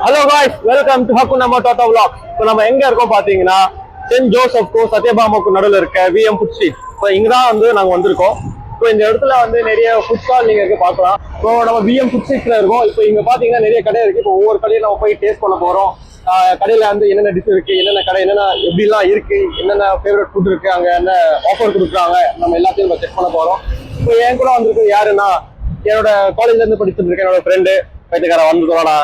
Hello guys, welcome to Hakuna Matata Vlog. இப்போ நம்ம எங்க இருக்கோம் பாத்தீங்கன்னா சென்ட் ஜோசப்கோ சத்யபாமாவுக்கு நடுவில் இருக்க விஎம் ஃபுட் ஸ்ட்ரீட். இப்போ இங்கதான் நாங்க வந்திருக்கோம். இப்போ இந்த இடத்துல நிறைய ஃபுட் ஸ்டால் நீங்க பார்க்கலாம். இப்போ நம்ம விஎம் ஃபுட் ஸ்ட்ரீட்ல இருக்கோம். இப்போ இங்க பாத்தீங்கன்னா நிறைய கடை இருக்கு. இப்போ ஒவ்வொரு கடையும் நம்ம போய் டேஸ்ட் பண்ண போறோம். கடையில என்னென்ன டிஷ் இருக்கு, என்னென்ன கடை என்னென்ன எப்படிலாம் இருக்கு, என்னென்ன ஃபேவரட் ஃபுட் இருக்கு, அங்க என்ன ஆஃபர் கொடுக்குறாங்க, நம்ம எல்லாத்தையும் செக் பண்ண போறோம். இப்போ என் கூட வந்திருக்கு யாருன்னா என்னோட காலேஜ்ல இருந்து படிச்சுட்டு இருக்கேன் என்னோட ஃப்ரெண்டு பைத்தியக்காரன் வந்துட்டோம்டா.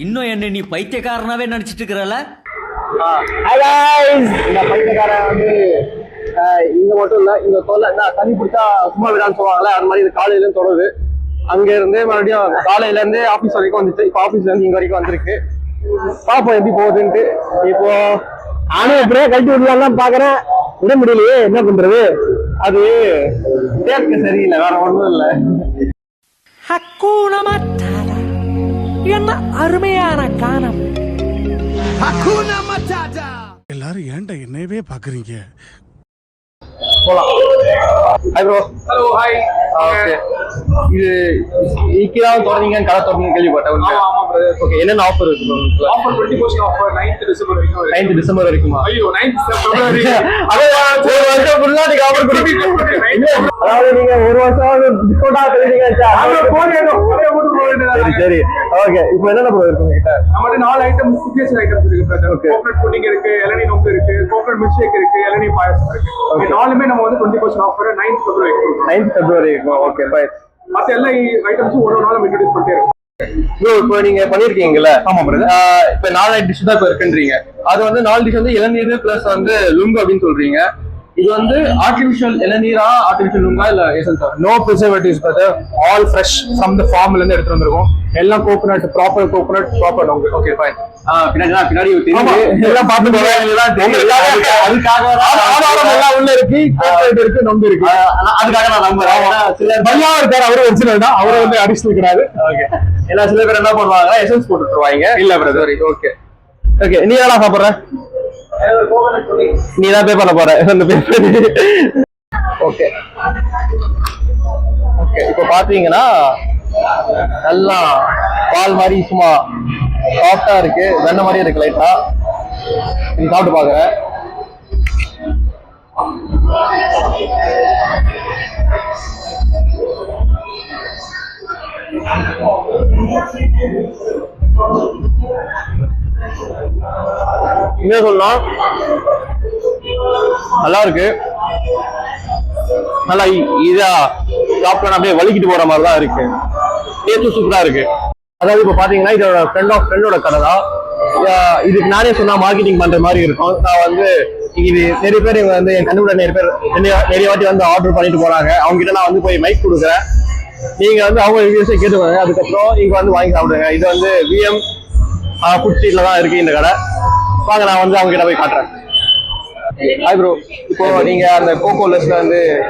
இன்னும் என்ன நீ பைத்தியக்காரனாவே நினைச்சிட்டு இருக்கிறல? இந்த பைத்தியக்காரன் இங்க மட்டும் இல்ல, இங்க தண்ணி பிடிச்சா சும்மா விடான்னு சொல்லுவாங்கல்ல, அது மாதிரி இது காலையில இருந்து தொடருது. அங்க இருந்து மறுபடியும் காலையில இருந்து ஆபீஸ் வரைக்கும் வந்துச்சு. இப்ப ஆபீஸ்ல இருந்து இங்க வரைக்கும் வந்திருக்கு. பாப்போம் எப்படி போகுதுன்ட்டு. இப்போ நானும் எப்படியே கழட்டி விடலாம் பாக்குறேன், விட முடியலையே, என்ன பண்றது? அது சேர்க்க சரியில்லை, வேற ஒண்ணும் இல்ல. ஹக்கூனா மட்டாடா, என்ன அருமையான கானம். ஹக்கூனா மட்டாடா. எல்லாரும் ஏன்டா என்னையவே பாக்குறீங்க? போலாம். Hi bro. Hello hi. Okay. இது ஈக்கிராவும் தொடர்ந்தீங்க, கடை தொடர்ந்தீங்க கேள்விப்பட்டேன். ஆமா பிரதர். ஓகே, என்னென்ன ஆஃபர் இருக்கு bro? Offer 20% offer 9th December வரைக்கும். 9th December வரைக்குமா? ஐயோ 9th பிப்ரவரி. அது ஒரு வருஷம் ஃபுல்லா நீங்க ஆஃபர் கொடுப்பீங்க. அதாவது நீங்க ஒரு வருஷம் டிஸ்கவுண்டா தருவீங்க. அங்க போறீங்க போட்டு போறீங்க. சரி ஓகே. இப்போ என்னென்ன ப்ரோ இருக்கு உங்ககிட்ட? நம்மட்ட 4 ஐட்டம் சிக்னேச்சர் ஐட்டம்ஸ் இருக்கு பிரதர். கோகனட் புட்டிங் இருக்கு, இளநீ நொங்கு இருக்கு, கோகனட் மில்க் ஷேக் இருக்கு, இளநீ பாயாசம் இருக்கு. இந்த நாலுமே நம்ம 20% offer 9th February. 9th February. Okay bye. மத்த எல்லா ஐட்டம்ஸும் ஒரு நாளும் இன்ட்ரோ듀ஸ் பண்ணிட்டே இருக்கோம். ப்ரோ இப்போ நீங்க பண்ணிருக்கீங்கல்ல? ஆமா பிரதர். இப்போ 4 டிஷ் தான் இப்போ இருக்குன்றீங்க. அது 4 டிஷ் இளநீர் பிளஸ் லுங்கு அப்படின்னு சொல்றீங்க. இது ஆர்டிஃபிஷியல் இளநீரா, ஆர்டிஃபிஷியல் லுங்கா இல்ல எசன்ஸா? No preservatives brother, all fresh from the ஃபார்ம்ல இருந்து எடுத்து வந்திருக்கோம். எல்லாம் கோகனட், ப்ராப்பர் கோகனட், ப்ராப்பர் லுங்கு. Okay fine. பின்னாடி எல்லாம் பாத்து அதுக்காக எல்லாம் உள்ள இருக்கு, கோகனட் இருக்கு, நொங்கு இருக்கு. அதுக்காக நான் நம்புறேன். சில பையா இருக்காரு, அவரு ஒரிஜினல் தான், அவரு அடிஷனல் கிடையாது. ஓகே. எல்லா சில பேர் என்ன பண்ணுவாங்க, எசன்ஸ் போட்டுருவாங்க. இல்ல பிரதர். Okay okay. நீ என்ன சாப்பிடுற? நீ தான் பே பண்ண போற. Okay okay. இப்போ பாத்தீங்கன்னா நல்லா பால் மாதிரி சும்மா சாஃப்டா இருக்கு, வெண்ணெய் மாதிரி இருக்கு லைட்டா. நீ சாப்பிட்டு பாக்குறேன். என்ன சொல்லலாம், நல்லா இருக்கு. நல்லா இதா சாப்பிட்டா அப்படியே வலிக்கிட்டு போற மாதிரி தான் இருக்கு. டேஸ்டும் சூப்பரா இருக்கு. அதாவது இப்ப பாத்தீங்கன்னா இதோட ஃப்ரெண்டோட கடை தான். இதுக்கு நானே சொன்னா மார்க்கெட்டிங் பண்ற மாதிரி இருக்கும். நான் இது நிறைய பேர் இவங்க என் கண்ணுக்குள்ள நிறைய வாட்டி ஆர்டர் பண்ணிட்டு போறாங்க. அவங்க கிட்ட நான் போய் மைக் கொடுக்குறேன். நீங்க அவங்க ரிவ்யூஸை கேட்டுக்கோங்க, அதுக்கப்புறம் இங்க வாங்கி சாப்பிடுங்க. இது விஎம் ஃபுட் ஸ்ட்ரீட்ல தான் இருக்கு இந்த கடை. வாங்க நான் அவங்க கிட்ட போய் காட்டுறேன். Hi bro. இப்போ நீங்க அந்த கோகோலஸ்ல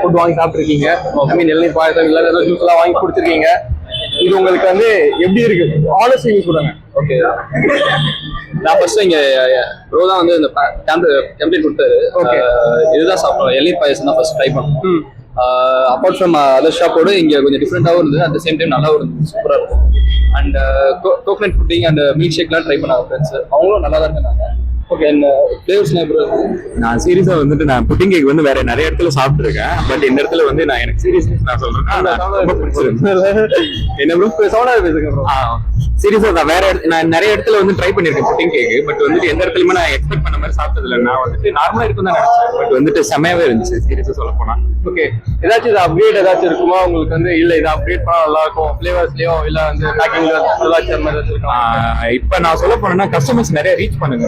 ஃபுட் வாங்கி சாப்பிட்டுருக்கீங்க. ஐ மீன் இளநீர் பாயசம் இல்ல ஏதாவது ஜூஸ் எல்லாம் வாங்கி குடிச்சிருக்கீங்க. இது உங்களுக்கு எப்படி இருக்கு? ஆனஸ்ட் ரிவ்யூ சொல்லுங்க. ஓகே. நான் ஃபர்ஸ்ட் இங்க ப்ரோ தான் இந்த டெம்ப்ளேட் கொடுத்தாரு. ஓகே. இதுதான் சாப்பிட்டோம், இளநீர் பாயசம் தான் ஃபர்ஸ்ட் ட்ரை பண்ணோம். அப்பார்ட் ஃப்ரம் அதர் ஷாப்போடு இங்கே கொஞ்சம் டிஃப்ரெண்டாகவும் இருந்தது, அட் த சேம் டைம் நல்லாவும் இருந்தது, சூப்பராக இருக்கும். And coconut pudding and milk ஷேக்லாம் ட்ரை பண்ணாங்க ஃப்ரெண்ட்ஸ், அவங்களும் நல்லா தான் இருந்தாங்க. ஓகே. அண்ட் ஃப்ளேவர்ஸ்லாம் எப்படி இருக்கும்? நான் சீரியஸா நான் புட்டிங் கேக் வேற நிறைய இடத்துல சாப்பிட்டுருக்கேன். பட் இந்த இடத்துல நான் எனக்கு சீரியஸ்னஸ் நான் சொல்றேன், ரொம்ப பிடிச்சிருக்கு. என்ன ப்ரோ சவுண்டா பேசுங்க ப்ரோ. சீரியஸா தான் நான் நிறைய இடத்துல ட்ரை பண்ணிருக்கேன் புட்டிங் கேக். பட் எந்த இடத்துலயுமே நான் எக்ஸ்பெக்ட் பண்ண மாதிரி சாப்பிட்டது இல்லை. நான் நார்மலா இருக்கும் தான் நினைச்சேன். பட் செமையாவே இருந்துச்சு சீரியஸா சொல்ல போனா. ஓகே. ஏதாச்சும் இது அப்கிரேட் ஏதாச்சும் இருக்குமா உங்களுக்கு? இல்ல இது அப்கிரேட் பண்ணா நல்லா இருக்கும் ஃபிளேவர்ஸ்லயோ இல்ல பேக்கிங்ல ஏதாச்சும் மாதிரி இருக்கும்? இப்ப நான் சொல்ல போனேன்னா கஸ்டமர்ஸ் நிறைய ரீச் பண்ணுங்க.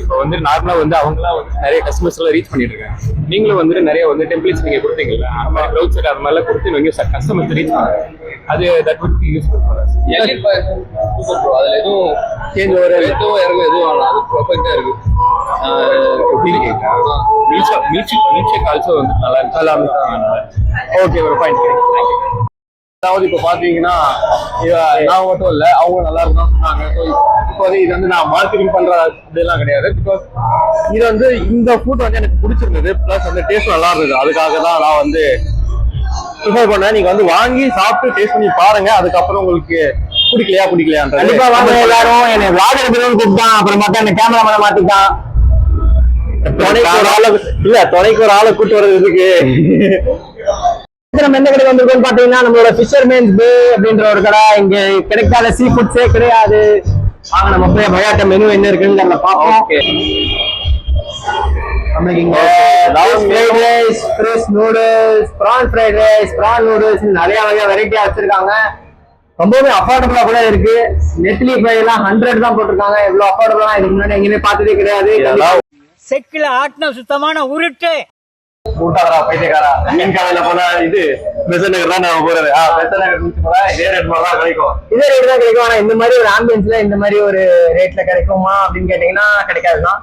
இப்போ நார்மலா அவங்களாம் நிறைய கஸ்டமர்ஸ் எல்லாம் ரீச் பண்ணிட்டு இருக்காங்க. நீங்களும் நிறைய டெம்ப்ளேட்ஸ் நீங்க கொடுத்தீங்கல்ல, அந்த மாதிரி க்ளவுட் செட் அது மாதிரிலாம் கொடுத்து நீங்க கஸ்டமர்ஸ் ரீச் பண்ணுங்க. அது that would be useful for us. அதுல எதுவும் சேஞ்ச் ஓவர் எதுவும் இறங்கும் எதுவும் ஆகலாம், அது பர்ஃபெக்டா இருக்கு. மில்க் ஷேக் ஆல்சோ நல்லா இருக்கு. ஓகே ஒரு பாயிண்ட். அதாவது இப்போ பாத்தீங்கன்னா நான் மட்டும் இல்ல, அவங்க நல்லா இருக்குன்னு சொன்னாங்க. இப்போ இது நான் மார்க்கெட்டிங் பண்ற அப்படிலாம் கிடையாது. பிகாஸ் இது இந்த ஃபுட் எனக்கு பிடிச்சிருந்தது, பிளஸ் டேஸ்ட் நல்லா இருந்தது. அதுக்காக தான் நான் ப்ரிஃபர் பண்ணேன். நீங்க வாங்கி சாப்பிட்டு டேஸ்ட் பண்ணி பாருங்க, அதுக்கப்புறம் உங்களுக்கு பிடிக்கலையா கண்டிப்பா வாங்க எல்லாரும். என்னை vlog எடுக்கணும்னு கூப்பிட்டான், அப்புறம் பார்த்தா என்ன கேமராமேனை மாத்திட்டான். துணைக்கு ஒரு ஆளை கூட்டு வர்றது இருக்கு. நம்ம எந்த கடைக்கு வந்திருக்கோம்னு பாத்தீங்கன்னா நம்மளோட ஃபிஷர்மேன்ஸ் பே அப்படின்ற ஒரு கடை. இங்க கிடைக்காத சீ ஃபுட்ஸே கிடையாது. வாங்க நம்ம போய் பயாட்ட மெனு என்ன இருக்குன்னு நம்ம பார்ப்போம். நம்மளுக்கு இங்க fried rice, fresh noodles, PRAN fried rice, prawn noodles நிறைய வகை வெரைட்டியா வச்சிருக்காங்க. ரொம்பவே அஃபோர்டபுளா கூட இருக்கு. நெத்திலி ஃப்ரை எல்லாம் 100 தான் போட்டிருக்காங்க. எவ்வளவு அஃபோர்டபுளா இதுக்கு முன்னாடி எங்கேயுமே பார்த்ததே கிடையாது. செக்கில ஆட்டின சுத்தமான உருட்டு கூட்டாரா பைத்தியக்காரா. மீன் கடையில போனா இது பெசநகர் தான் நான் போறது. பெசநகர் போனா இதே ரேட் தான் கிடைக்கும். இதே ரேட் தான் கிடைக்கும். ஆனா இந்த மாதிரி ஒரு ஆம்பியன்ஸ்ல இந்த மாதிரி ஒரு ரேட்ல கிடைக்குமா அப்படின்னு கேட்டீங்கன்னா கிடைக்காதுதான்.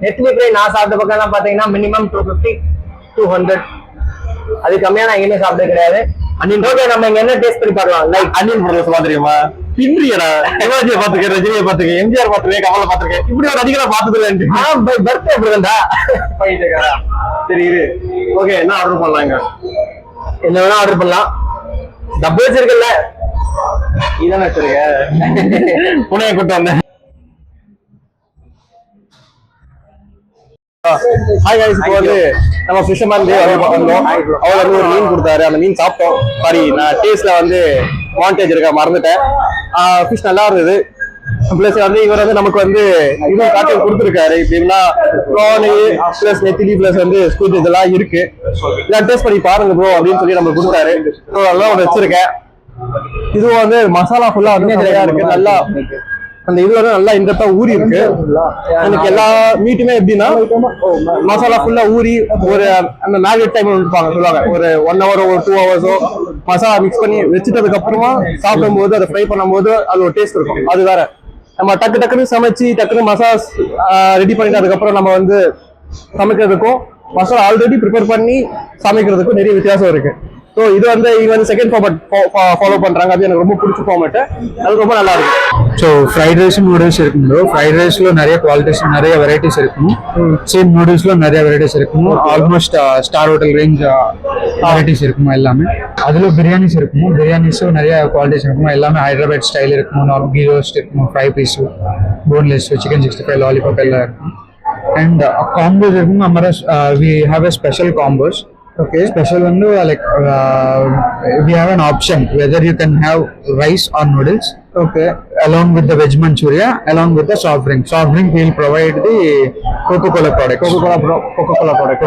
நெத்திலி ஃப்ரை நான் சாப்பிட்ட பக்கம் எல்லாம் பாத்தீங்கன்னா மினிமம் 250, 200. அது கம்மியா நான் எங்கேயுமே சாப்பிட்டது கிடையாது. நம்ம இங்க என்ன டேஸ்ட் பண்ணி பார்க்கலாம். லைக் அன்னியன் பிரதேசம் பாத்துருக்கீமா? பின்றியடா. சிவாஜியை பாத்துக்க, ரஜினியை பாத்துக்க, எம்ஜிஆர் பாத்துருக்கேன், கமலை பாத்துருக்கேன். இப்படி ஒரு அதிகம் பார்த்தது இல்ல. பர்த்டே அப்படிதான்டா. பைத்தியக்காரா. சரி இரு. ஓகே, என்ன ஆர்டர் பண்ணலாங்க? என்ன வேணா ஆர்டர் பண்ணலாம். டப்பு வச்சிருக்கல, இதானே வச்சிருக்க. புனைய கூட்டு வந்தேன். ஹாய் गाइस, இப்போ வந்து நம்ம ஃபிஷர்மேன் டே வந்தோம். அவர் வந்து ஒரு மீன் கொடுத்தாரு. அந்த மீன் சாப்பிட்டோம். சாரி, நான் டேஸ்ட்ல வந்து வாண்டேஜ் இருக்க மறந்துட்டேன். ஃபிஷ் நல்லா இருந்தது. பிளஸ் வந்து இவர் வந்து நமக்கு வந்து இதுவும் காட்டி கொடுத்துருக்காரு. இப்படின்னா ப்ரானு பிளஸ் நெத்திலி பிளஸ் வந்து ஸ்கூட் இதெல்லாம் இருக்கு. நான் டேஸ்ட் பண்ணி பாருங்க ப்ரோ அப்படின்னு சொல்லி நம்ம கொடுத்தாரு. அதெல்லாம் ஒன்று வச்சிருக்கேன். இதுவும் வந்து மசாலா ஃபுல்லா வந்து நிறையா இருக்கு. நல்லா அந்த இது வந்து நல்லா இன்டெப்தா ஊறி இருக்கு. எனக்கு எல்லா மீட்டுமே எப்படின்னா மசாலா ஃபுல்லா ஊறி ஒரு அந்த மேரினேட் டைம் சொல்லுவாங்க. ஒரு 1 hour ஒரு 2 hours மசாலா மிக்ஸ் பண்ணி வச்சுட்டதுக்கு அப்புறமா சாப்பிடும் போது அதை ஃப்ரை பண்ணும் போது அது ஒரு டேஸ்ட் இருக்கும். அது வேற. நம்ம டக்குன்னு சமைச்சு டக்குன்னு மசாலா ரெடி பண்ணிட்டு அதுக்கப்புறம் நம்ம வந்து சமைக்கிறதுக்கும் மசாலா ஆல்ரெடி ப்ரிப்பேர் பண்ணி சமைக்கிறதுக்கும் நிறைய வித்தியாசம் இருக்கு. ஸோ இது வந்து இவங்க வந்து செகண்ட் ஃபார்மேட் ஃபாலோ பண்றாங்க. அது எனக்கு ரொம்ப பிடிச்ச ஃபார்மேட். அது ரொம்ப நல்லா இருக்கு. ஸோ ஃப்ரைட் ரைஸ் நூடுல்ஸ் இருக்கும் ப்ரோ. ஃப்ரைட் ரைஸ்ல நிறைய குவாலிட்டிஸ் நிறைய வெரைட்டிஸ் இருக்கும். சேம் நூடுல்ஸ்ல நிறைய வெரைட்டிஸ் இருக்கும். Almost star hotel range varieties இருக்கும் எல்லாமே. அதுல பிரியாணிஸ் இருக்கும். பிரியாணிஸும் நிறைய குவாலிட்டிஸ் இருக்கும். எல்லாமே ஹைதராபாத் ஸ்டைல் இருக்கும். நார்மல் கீ ரோஸ்ட் இருக்கும். Fry piece, boneless, chicken 65, lollipop எல்லாம் இருக்கும். அண்ட் காம்போஸ் இருக்கும். நம்ம we have a special combos. Okay, special window like we have an option whether you can have rice or noodles. Okay, along with the veg manchuria, along with the soft drink. Soft drink we will provide the Coca-Cola product. Coca-Cola product.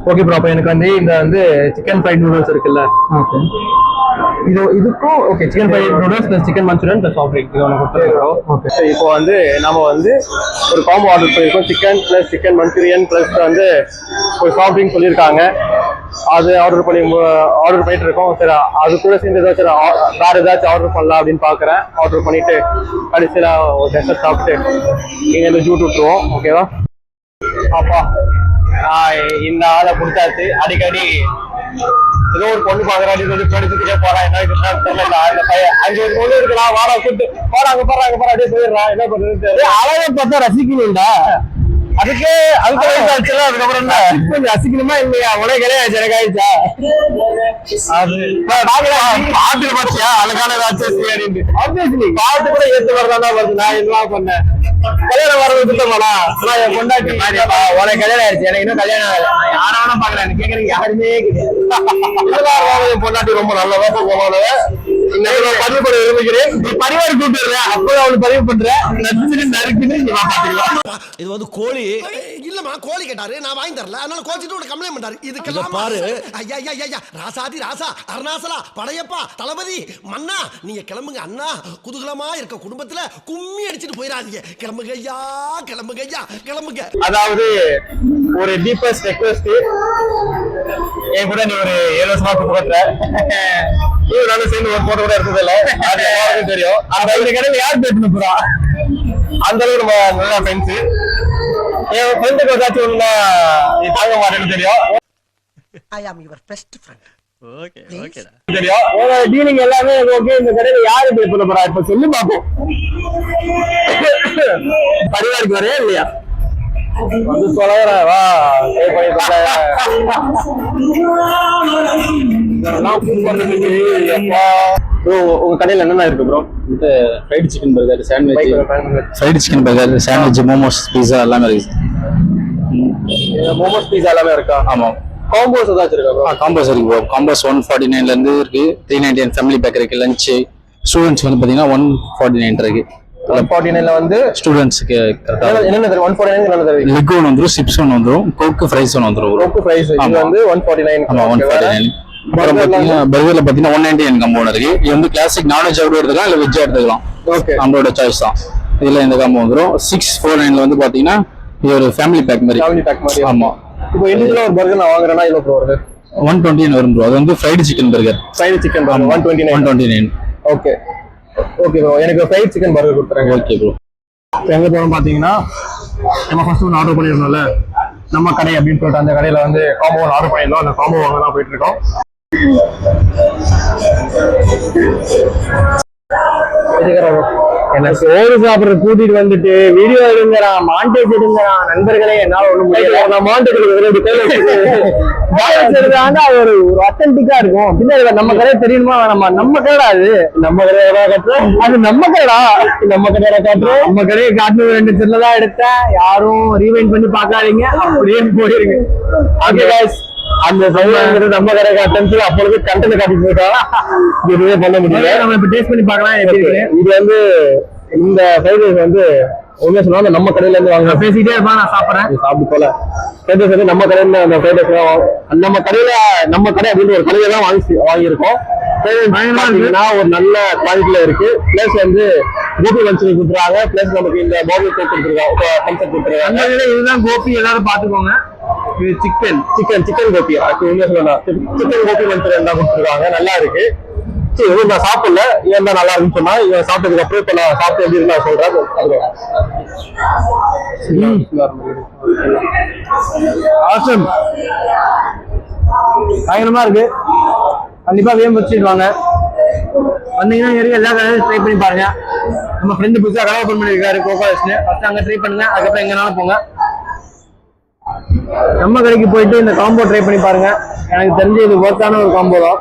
Okay bro, அப்ப எனக்கு வந்து இந்த வந்து chicken fried noodles இருக்குல்ல. Okay. இதுக்கும் okay chicken fried noodles plus chicken Manchurian plus soft drink இது ஒன்று கொடுத்துருக்கோம். ஓகே, இப்போ வந்து நம்ம வந்து ஒரு காம்போ ஆர்டர் பண்ணியிருக்கோம். Chicken plus chicken Manchurian plus வந்து ஒரு சாஃப்ட் ட்ரிங்க் சொல்லியிருக்காங்க. அது ஆர்டர் பண்ணிட்டு இருக்கோம். சரி, அது கூட சேர்ந்து ஏதாச்சும் வேற ஏதாச்சும் ஆர்டர் பண்ணலாம் அப்படின்னு பாக்குறேன். ஆர்டர் பண்ணிட்டு கடைசியில ஒரு டெசர்ட் சாப்பிட்டு இங்க இருந்து ஜூட் விட்டுருவோம். ஓகேவா? அப்பா இந்த ஆளை பிடிச்சாச்சு. அடிக்கடி ஏதோ ஒரு பொண்ணு பாக்குறாடி சொல்லி படிச்சுக்கிட்டே போறான். என்ன தெரியல. அந்த பையன் அங்க ஒரு பொண்ணு இருக்கலாம். வாடா கூட்டு போறாங்க அப்படியே போயிடுறான். என்ன பண்றதுன்னு தெரியல. அழகை பார்த்தா ரசிக்கணும்டா. அதுக்கு அதுக்கப்புறம் ரசிக்கணுமா இல்லையா? உனக்கு கிடையாது, எனக்கு ஆயிடுச்சா? அது பாட்டு பாத்தியா அழகான ஏதாச்சும் பாட்டு கூட ஏத்து வரதான் வருது. நான் என்னவா பண்ணேன்? கல்யாணம் வர்றது திட்டமாடா. ஆனா என் பொண்டாட்டி உனக்கு கல்யாணம் ஆயிடுச்சு, எனக்கு இன்னும் கல்யாணம் ஆகல. நான் யாராவது பாக்கல. எனக்கு கேட்கறதுக்கு யாருமே கிடையாது. என் பொண்டாட்டி ரொம்ப நல்லவா போனவளவ. பதிவு பண்ண விரும்புகிறேன். நீ பரிவாரி கூப்பிடுறேன். அப்போ அவளுக்கு பதிவு பண்றேன். நறுக்குன்னு நீ பாத்துக்கலாம். இது வந்து கோழி இல்லம்மா. கோழி கேட்டாரு, நான் வாங்கி தரல. அதனால கோச்சிட்டு ஒரு கம்ப்ளைண்ட் பண்றாரு. இதுக்கெல்லாம் பாரு. ஐயா ஐயா ஐயா, ராசாதி ராசா, அருணாசலா, படையப்பா, தளபதி, மன்னா, நீங்க கிளம்புங்க அண்ணா. குதூகலமா இருக்க குடும்பத்துல கும்மி அடிச்சுட்டு போயிடாதீங்க. கிளம்புங்க ஐயா, கிளம்புங்க ஐயா, கிளம்புங்க. அதாவது ஒரு டீப்பஸ்ட் ரெக்வெஸ்ட். என் கூட நீ ஒரு 7 வருஷமா போடுற. நானும் சேர்ந்து ஒரு போட்டோ கூட எடுத்தது இல்லை. அது எல்லாருக்கும் தெரியும். அந்த கடையில் யார் பேசணும் போறா? அந்த அளவுக்கு நம்ம நல்ல ஃப்ரெண்ட்ஸ். என் ஃப்ரெண்டுக்கு ஏதாச்சும் ஒண்ணா நீ தாங்க மாட்டேன்னு தெரியும். I am your best friend. Okay, okay. தெரியும். உங்க டீலிங் எல்லாமே ஓகே. இந்த கடையில யாரு பே பண்ண போறா இப்ப சொல்லி பாப்போம். பரிவாருக்கு வரே இல்லையா? வந்து சொல்லுற வா பே பண்ணி ப்ரோ. உங்க கடையில என்னென்ன இருக்கு bro? Fried chicken burger, sandwich, fried chicken burger, sandwich, momos, pizza எல்லாமே இருக்கு. மோமோஸ் பீஸா எல்லாமே இருக்கா? ஆமாம். காம்போஸ் ஏதாச்சும் இருக்கா ப்ரோ? காம்போஸ் இருக்கு ப்ரோ. காம்போஸ் 149 இருந்து இருக்கு. 399 ஃபேமிலி பேக் இருக்கு. லஞ்ச் ஸ்டூடெண்ட்ஸ் வந்து பாத்தீங்கன்னா 149 இருக்கு. 149ல வந்து ஸ்டூடெண்ட்ஸ்க்கு கரெக்டா என்னென்ன தருவீங்க? 149 என்னென்ன தருவீங்க? லெக் ஒன்று வந்துரும், சிப்ஸ் ஒன்று வந்துரும், கோக் ஃப்ரைஸ் ஒன்று வந்துரும். கோக் ஃப்ரைஸ் இது வந்து 149. ஆமா 149. அப்புறம் பாத்தீங்கன்னா பர்கர்ல பாத்தீங்கன்னா 199 காம்போ இருக்கு. இது வந்து கிளாசிக் நான்வெஜ் கூட எடுத்துக்கலாம் இல்ல வெஜ் எடுத்துக்கலாம். ஓகே, நம்மளோட சாய்ஸ் தான். இதுல இந்த காம்போ வந்துரும். 649ல வந்து பாத்தீங்கன்னா இது ஒரு ஃபேமிலி பேக் மாதிரி. ஃபேமிலி பேக் மாதிரி. ஆமா. இப்போ இண்டிவிஜுவலா ஒரு பர்கர் நான் வாங்குறேன்னா எவ்வளவு ப்ரோ வருது? 129 வரும் ப்ரோ. அது வந்து fried chicken burger. Fried chicken burger 129. Okay okay bro, எனக்கு ஃப்ரைட் சிக்கன் பர்கர் கொடுத்துருங்க. Okay bro. எங்க போறோம் பாத்தீங்கன்னா, நம்ம ஃபர்ஸ்ட் ஒன்று ஆர்டர் பண்ணிருந்தோம்ல நம்ம கடை அப்படின்னு சொல்லிட்டு, அந்த கடையில வந்து காம்போ ஒன்று ஆர்டர் பண்ணியிருந்தோம். அந்த காம்போ வாங்க தான் போயிட்டு இருக்கோம். என்ன சோறு சாப்பிடுற கூட்டிட்டு வந்துட்டு வீடியோ எடுங்கிறான், மாண்டேஜ் எடுங்கிறான். நண்பர்களே, என்னால ஒண்ணும் முடியல. நான் மாண்டுகளுக்கு ஒரு அத்தன்டிக்கா இருக்கும். பின்னாடி நம்ம கடை தெரியுமா? நம்ம கடை அது நம்ம கடையோட காட்டுறோம். அது நம்ம கடைடா. நம்ம கடையோட காட்டுறோம். நம்ம கடையை காட்டு 2 சின்னதா எடுத்தேன். யாரும் ரீவைண்ட் பண்ணி பாக்காதீங்க, அப்படியே போயிருங்க. அந்த சைடுங்கிறது நம்ம கடை காட்டுன்னு அப்பொழுது கண்டென்ட் காட்டி போயிட்டாங்க. எதுவுமே பண்ண முடியல. நம்ம இப்ப டேஸ்ட் பண்ணி பார்க்கலாம். இது வந்து இந்த ஃப்ரைட் ரைஸ் வந்து உண்மையா சொன்னா நம்ம கடையில இருந்து வாங்க. பேசிக்கிட்டே இருப்பான், நான் சாப்பிடுறேன். சாப்பிட்டு போல ஃப்ரைட் ரைஸ் வந்து நம்ம கடையில அந்த ஃப்ரைட் ரைஸ் நம்ம கடையில நம்ம கடை அப்படின்னு ஒரு கடையில தான் வாங்கியிருக்கோம். ஒரு நல்ல குவாலிட்டியில இருக்கு. பிளஸ் வந்து கோபி மஞ்சள் கொடுத்துருக்காங்க. பிளஸ் நமக்கு இந்த பாபி கோக் கொடுத்துருக்காங்க. இதுதான் கோபி, எல்லாரும் பாத்துக்கோங்க. இது சிக்கன் கோபி. உண்மையா சொல்லலாம், சிக்கன் கோபி மஞ்சள் தான் கொடுத்துருக்காங்க. நல்லா இருக்கு. சரி, நான் சாப்பிடல, ஏன் நல்லா இருக்குன்னு சொன்னா இவன் சாப்பிட்டதுக்கு அப்புறம் இப்ப நான் சாப்பிட்டு எப்படி இருக்கு நான் சொல்றேன். ஆசம், பயங்கரமா இருக்கு. கண்டிப்பா வேம் வச்சுட்டு வாங்க. வந்தீங்கன்னா நிறைய எல்லா கடையும் ட்ரை பண்ணி பாருங்க. நம்ம ஃப்ரெண்டு புதுசா கடை ஓப்பன் பண்ணிருக்காரு, கோகா வச்சுன்னு. ஃபர்ஸ்ட் அங்க ட்ரை பண்ணுங்க, அதுக்கப்புறம் எங்கனாலும் போங்க. நம்ம கடைக்கு போயிட்டு இந்த காம்போ ட்ரை பண்ணி பாருங்க. எனக்கு தெரிஞ்சு இது ஒர்த்தான ஒரு காம்போ தான்.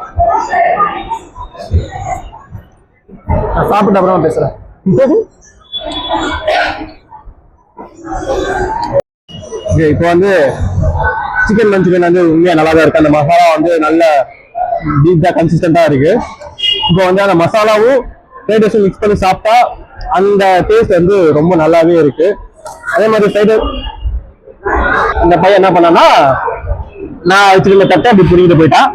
நான் சாப்பிட்ட அப்புறமா பேசுறேன். இப்போ வந்து சிக்கன் மஞ்சூரியன் வந்து உண்மையா நல்லா தான் இருக்கு. அந்த மசாலா வந்து நல்ல டீப்பா கன்சிஸ்டண்டா இருக்கு. இப்போ வந்து அந்த மசாலாவும் ஃப்ரைட் ரைஸும் மிக்ஸ் பண்ணி சாப்பிட்டா அந்த டேஸ்ட் வந்து ரொம்ப நல்லாவே இருக்கு. அதே மாதிரி ஃப்ரைட் அந்த பையன் என்ன பண்ணான்னா, நான் வச்சிருந்த தட்டை அப்படி புரிஞ்சுட்டு போயிட்டான்.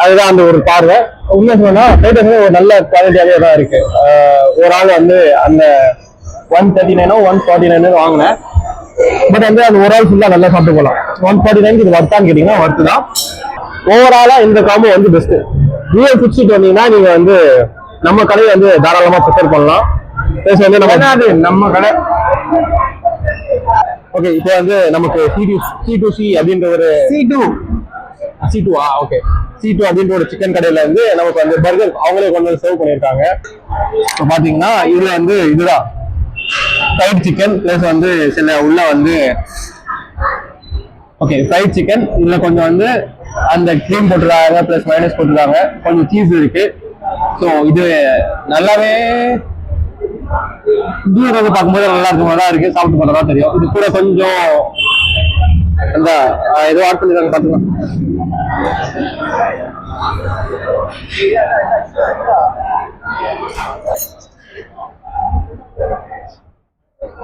அதுதான் அந்த ஒரு பார்வை. உண்மையா சொன்னா ஃப்ரைட் ரைஸ் ஒரு நல்ல குவாலிட்டியாவே தான் இருக்கு. ஒரு ஆள் வந்து அந்த 139 149 வாங்கினேன். பட் வந்து அந்த ஒரு ஆள் ஃபுல்லா நல்லா சாப்பிட்டு போகலாம். 149 இது வர்த்தான்னு கேட்டீங்கன்னா வர்த்து தான். ஓவராலா இந்த காம்போ வந்து பெஸ்ட். ரியல் ஃபுட் ஸ்ட்ரீட் வந்தீங்கன்னா நீங்க வந்து நம்ம கடையை வந்து தாராளமா ப்ரிஃபர் பண்ணலாம். வந்து நம்ம கடை. ஓகே, இப்போ வந்து நமக்கு C2C அப்படின்ற ஒரு C2 ஓகே, C2 அப்படின்ற ஒரு சிக்கன் கடையில வந்து நமக்கு வந்து பர்கர் அவங்களே கொண்டு வந்து சர்வ் பண்ணியிருக்காங்க. இப்போ பாத்தீங்கன்னா இதுல வந்து இதுதான் ஃப்ரைட் சிக்கன் பிளஸ் வந்து சில உள்ள வந்து ஓகே ஃப்ரைட் சிக்கன். இதுல கொஞ்சம் வந்து அந்த க்ரீம் போட்டுருக்காங்க, பிளஸ் மைனஸ் போட்டுருக்காங்க, கொஞ்சம் சீஸ் இருக்கு. ஸோ இது நல்லாவே தூரம் பார்க்கும்போது நல்லா இருக்கும், நல்லா இருக்கு. சாப்பிட்டு பார்த்தா தான் தெரியும். இது கூட கொஞ்சம் அந்த ஏதோ ஆட் பண்ணிருக்காங்க பாத்துக்கலாம்.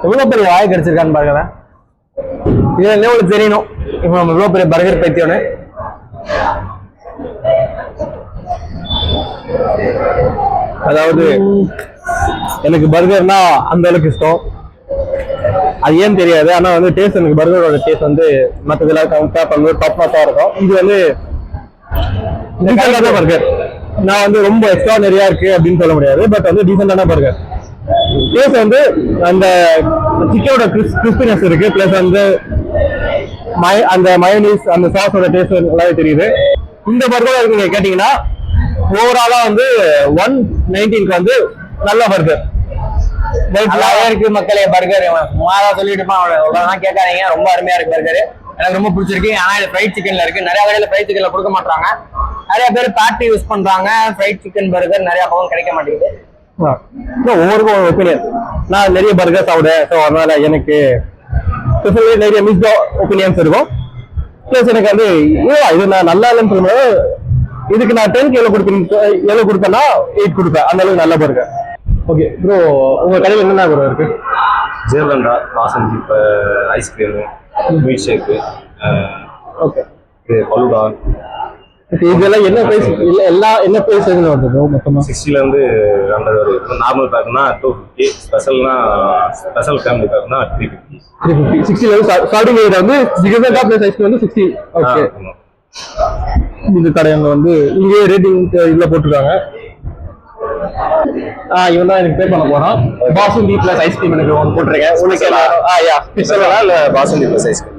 எவ்வளவு பெரிய வாய் கிடைச்சிருக்கான்னு பாருங்க. இது என்ன உங்களுக்கு தெரியணும், இப்போ நம்ம எவ்வளவு பெரிய பர்கர் பைத்தியோன்னு. அதாவது எனக்கு பர்கர்னா அந்த அளவுக்கு இஷ்டம். அது ஏன்னு தெரியாது, ஆனா வந்து டேஸ்ட் எனக்கு பர்கரோட டேஸ்ட் வந்து மற்றதெல்லாம் கம்பேர் பண்ணும்போது டாப் நாச்சா இருக்கும். இது வந்து பர்கர் நான் வந்து ரொம்ப எக்ஸ்ட்ராடனரியா இருக்கு அப்படின்னு சொல்ல முடியாது. பட் வந்து டீசென்டான பர்கர். டேஸ்ட் வந்து அந்த சிக்கனோட கிறிஸ்பினஸ் இருக்கு. பிளஸ் வந்து அந்த மயோனீஸ் அந்த சாஸோட டேஸ்ட் நல்லாவே தெரியுது. இந்த பர்கர் இருக்கு கேட்டீங்கன்னா ஓவராலா வந்து 119 வந்து நல்ல பர்கர் நல்லாவே இருக்கு. மக்களே பர்கர் சும்மாதான் சொல்லிட்டு இருப்பான், கேட்காதீங்க. ரொம்ப அருமையா இருக்கு பர்கர், எனக்கு ரொம்ப பிடிச்சிருக்கு. ஆனா இது ஃப்ரைட் சிக்கன்ல இருக்கு. நிறைய கடையில ஃப்ரைட் சிக்கன்ல கொடுக்க மாட்டாங்க. நிறைய பேர் பேட்டி யூஸ் பண்றாங்க. ஃப்ரைட் சிக்கன் பர்கர் நிறைய பக்கம் கிடைக்க மாட்டேங்குது. ஒவ்வொருக்கும் ஒரு ஒப்பீனியன். நான் நிறைய பர்கர் சாப்பிடுவேன், ஸோ அதனால எனக்கு நிறைய மிக்ஸ்ட் ஒப்பீனியன்ஸ் இருக்கும். ப்ளஸ் எனக்கு வந்து இது நான் நல்லா இல்லைன்னு சொல்லும்போது இதுக்கு நான் 10க்கு எவ்வளோ கொடுப்பேன்னா 8 கொடுப்பேன். அந்த அளவுக்கு நல்ல பர்கர். ஓகே ப்ரோ, உங்க கடையில் என்னென்ன ப்ரோ இருக்கு? ஜீரகண்டா, பாசந்தி, இப்போ ஐஸ்கிரீமு, மில்க் ஷேக்கு, ஓகே, இது பலுடா. இதெல்லாம் என்ன பிரைஸ்? எல்லாம் என்ன பிரைஸ் வருது மொத்தமா? 60லேருந்து 100 வரை இருக்கும். நார்மல் பேக்னா 250, ஸ்பெஷல் ஃபேமிலி பேக்னா 350. 60 ஸ்டார்டிங் ரேட் வந்து ஜீரகண்டா பிளஸ் ஐஸ்கிரீம் வந்து 60. ஓகே, இந்த கடையவங்க வந்து இங்கே ரேட்டிங் இதுல போட்டிருக்காங்க. இவன் தான் எனக்கு பே பண்ண போறான். பாசுந்தி பிளஸ் ஐஸ்கிரீம் எனக்கு ஒன்று போட்டிருக்கேன். உனக்கு ஸ்பெஷலா இல்லை பாசந்தி ப்ளஸ் ஐஸ்கிரீம்?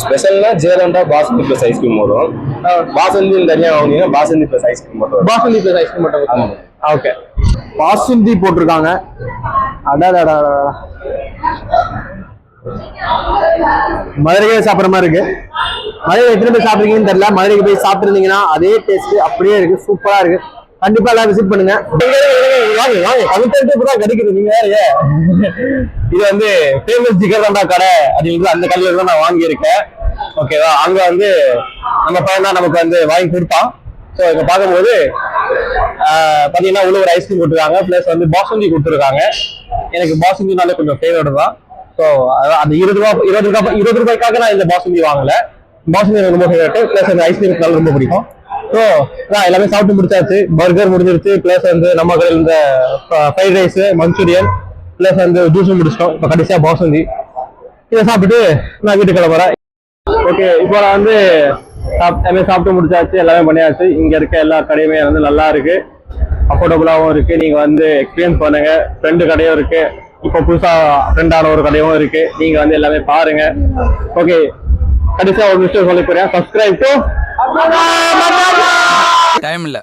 ஸ்பெஷல்னா ஜீரகண்டா பாசந்தி ப்ளஸ் ஐஸ்கிரீம் வரும். பாசந்தி தனியாக வாங்கினீங்கன்னா பாசந்தி ப்ளஸ் ஐஸ்கிரீம் மட்டும். பாசுந்தி பிளஸ் ஐஸ்கிரீம் மட்டும். ஓகே, பாசுந்தி போட்டிருக்காங்க. அடாடா, மதுரைக்கு சாப்பிட்ற மாதிரி இருக்கு. மதுரைக்கு எத்தனை பேர் சாப்பிட்றீங்கன்னு தெரியல. மதுரைக்கு போய் சாப்பிட்டுருந்தீங்கன்னா அதே டேஸ்ட் அப்படியே இருக்கு, சூப்பரா இருக்கு. கண்டிப்பா எல்லாம் விசிட் பண்ணுங்க. கிடைக்குது. நீங்க இது வந்து ஃபேமஸ் ஜிகர்தண்டா கடை அப்படின்றது அந்த கடையில தான் நான் வாங்கியிருக்கேன். ஓகேவா, அங்க வந்து நம்ம பையன் தான் நமக்கு வந்து வாங்கி கொடுப்பான். ஸோ இங்க பார்க்கும்போது பாத்தீங்கன்னா உள்ள ஒரு ஐஸ்கிரீம் கொடுத்துருக்காங்க, பிளஸ் வந்து பாசுந்தி கொடுத்துருக்காங்க. எனக்கு பாசுந்தினாலே கொஞ்சம் ஃபேவரட் தான். ஸோ அந்த 20 ரூபாய்க்காக நான் இந்த பாசுந்தி வாங்கல. பாசுந்தி எனக்கு ரொம்ப ஃபேவரட். பிளஸ் அந்த ஐஸ்கிரீம் நல்லா ரொம்ப பிடிக்கும். ஸோ நான் எல்லாமே சாப்பிட்டு முடிச்சாச்சு. பர்கர் முடிஞ்சிருச்சு, பிளஸ் வந்து நம்ம கடையில் இந்த ஃப்ரைட் ரைஸ், மஞ்சூரியன், பிளஸ் வந்து ஜூஸும் முடிச்சிட்டோம். இப்போ கடைசியா பாசுந்தி. இதை சாப்பிட்டுட்டு நான் வீட்டுக்கு கிளம்புறேன். ஓகே, இப்போ நான் வந்து எல்லாமே சாப்பிட்டு முடிச்சாச்சு, எல்லாமே பண்ணியாச்சு. இங்க இருக்க எல்லா கடையுமே வந்து நல்லா இருக்கு, அஃபோர்டபுளாகவும் இருக்கு. நீங்க வந்து எக்ஸ்பீரியன்ஸ் பண்ணுங்க. ஃப்ரெண்டு கடையும் இருக்கு, இப்போ புதுசா ஃப்ரெண்டான ஒரு கடையும் இருக்கு. நீங்க வந்து எல்லாமே பாருங்க. ஓகே, கடைசியா ஒரு விஷயம் சொல்லி போறேன். சப்ஸ்கிரைப் டு டைம் இல்லை.